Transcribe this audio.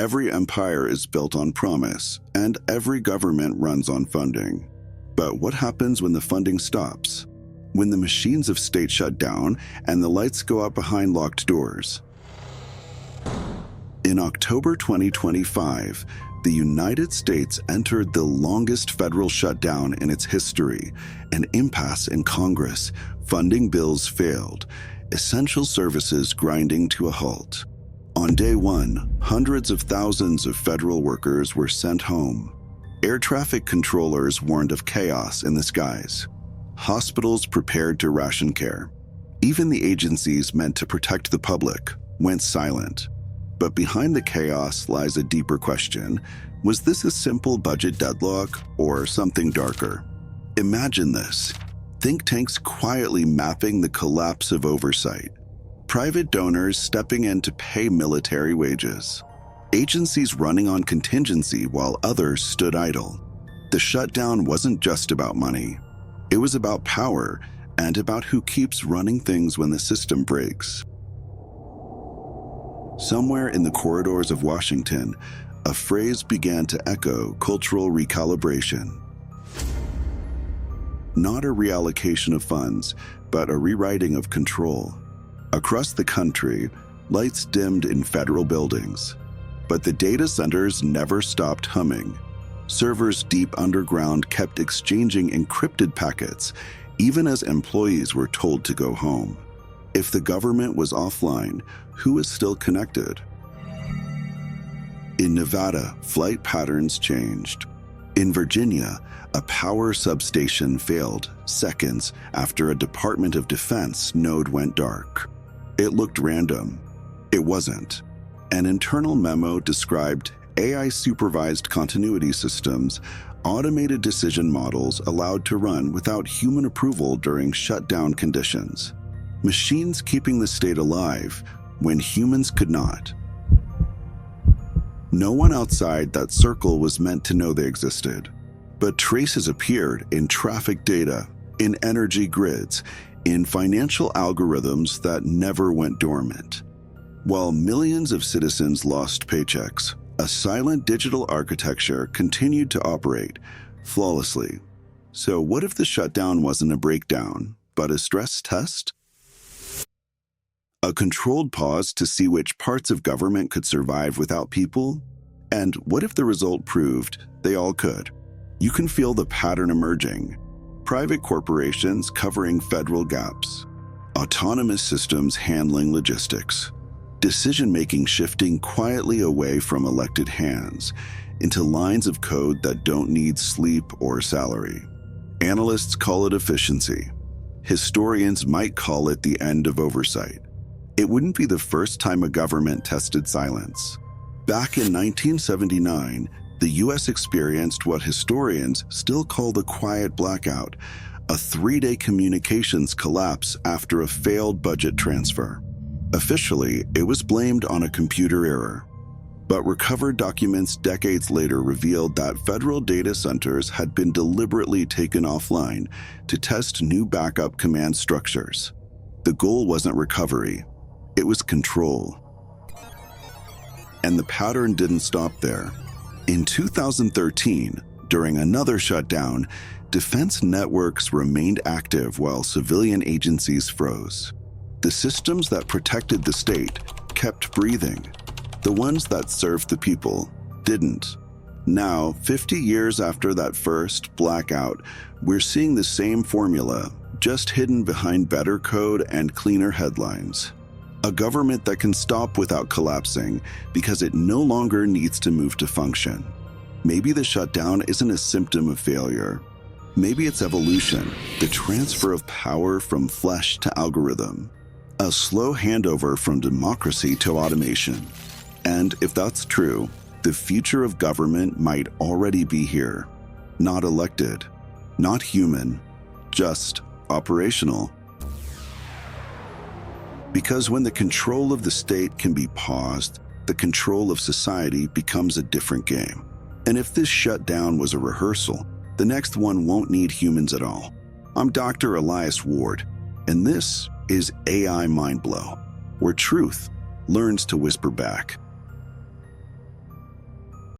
Every empire is built on promise, and every government runs on funding. But what happens when the funding stops? When the machines of state shut down and the lights go out behind locked doors? In October 2025, the United States entered the longest federal shutdown in its history, an impasse in Congress, funding bills failed, essential services grinding to a halt. On day one, hundreds of thousands of federal workers were sent home. Air traffic controllers warned of chaos in the skies. Hospitals prepared to ration care. Even the agencies meant to protect the public went silent. But behind the chaos lies a deeper question. Was this a simple budget deadlock or something darker? Imagine this. Think tanks quietly mapping the collapse of oversight. Private donors stepping in to pay military wages. Agencies running on contingency while others stood idle. The shutdown wasn't just about money. It was about power and about who keeps running things when the system breaks. Somewhere in the corridors of Washington, a phrase began to echo cultural recalibration. Not a reallocation of funds, but a rewriting of control. Across the country, lights dimmed in federal buildings. But the data centers never stopped humming. Servers deep underground kept exchanging encrypted packets, even as employees were told to go home. If the government was offline, who was still connected? In Nevada, flight patterns changed. In Virginia, a power substation failed seconds after a Department of Defense node went dark. It looked random. It wasn't. An internal memo described AI-supervised continuity systems, automated decision models allowed to run without human approval during shutdown conditions. Machines keeping the state alive when humans could not. No one outside that circle was meant to know they existed, but traces appeared in traffic data, in energy grids, in financial algorithms that never went dormant. While millions of citizens lost paychecks, a silent digital architecture continued to operate flawlessly. So what if the shutdown wasn't a breakdown, but a stress test? A controlled pause to see which parts of government could survive without people? And what if the result proved they all could? You can feel the pattern emerging. Private corporations covering federal gaps. Autonomous systems handling logistics. Decision-making shifting quietly away from elected hands into lines of code that don't need sleep or salary. Analysts call it efficiency. Historians might call it the end of oversight. It wouldn't be the first time a government tested silence. Back in 1979, the US experienced what historians still call the quiet blackout, a 3-day communications collapse after a failed budget transfer. Officially, it was blamed on a computer error. But recovered documents decades later revealed that federal data centers had been deliberately taken offline to test new backup command structures. The goal wasn't recovery, it was control. And the pattern didn't stop there. In 2013, during another shutdown, defense networks remained active while civilian agencies froze. The systems that protected the state kept breathing. The ones that served the people didn't. Now, 50 years after that first blackout, we're seeing the same formula, just hidden behind better code and cleaner headlines. A government that can stop without collapsing because it no longer needs to move to function. Maybe the shutdown isn't a symptom of failure. Maybe it's evolution, the transfer of power from flesh to algorithm. A slow handover from democracy to automation. And if that's true, the future of government might already be here. Not elected, not human, just operational. Because when the control of the state can be paused, the control of society becomes a different game. And if this shutdown was a rehearsal, the next one won't need humans at all. I'm Dr. Elias Ward, and this is AI MindBlow, where truth learns to whisper back.